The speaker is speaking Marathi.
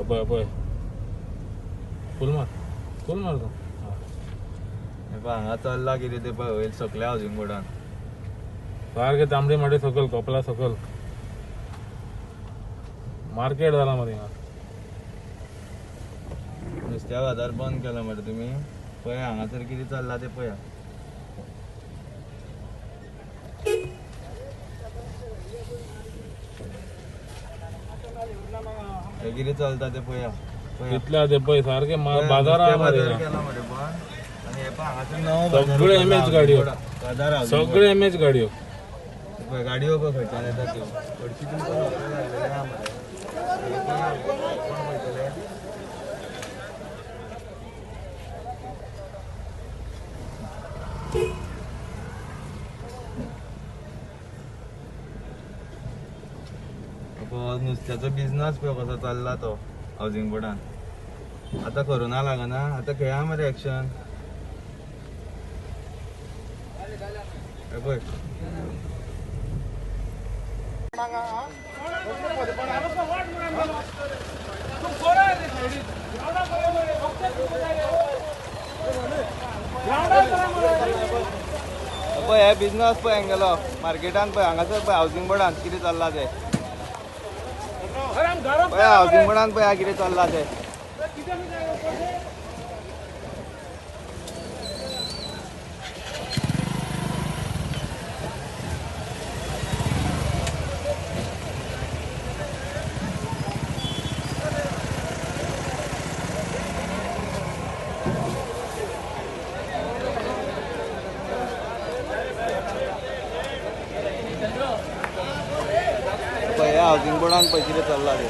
पळय पळय फुल मार तो हांगा चल्ला कितें ते पळय वयर सकल्या हावजींग बोर्डान सारखे तांबडी माडी सकल कपला सकल मार्केट जाला मरे हिंगा नुस्त्या बाजार बंद केला मरे तुमी पळय हांगासर कितें चल्ला ते पळया हे कितें चलता ते पळया इतल्या ते पळय सारखे बाजार आहा मरे हिंगा. केला मरे बंद आनी हे पळय हांगासर नवो सगळे एमएच गाडयो बाजार सगळे एमएच गाडयो पळय गाडयो पळय खंयच्यान येता त्यो हरशीं तुमकां रोखडें लागलेलें आहा मरे हे पळय कोण पळयतले नुस्त्याचो बिझनस पळय कसो चल्ला तो हावजींग बोर्डान आतां कोरोना लागना आतां खेळा मरे एक्शन हे पळय पळय हे बिझनस पळय हांगेलो मार्केटान पळय हांगासर पळय हावजींग बोर्डान कितें चल्ला ते पळय हावजींग बोर्डान पळय कितें चल्ला ते पळय हावजींग बोर्डान पळय कितें चल्ला ते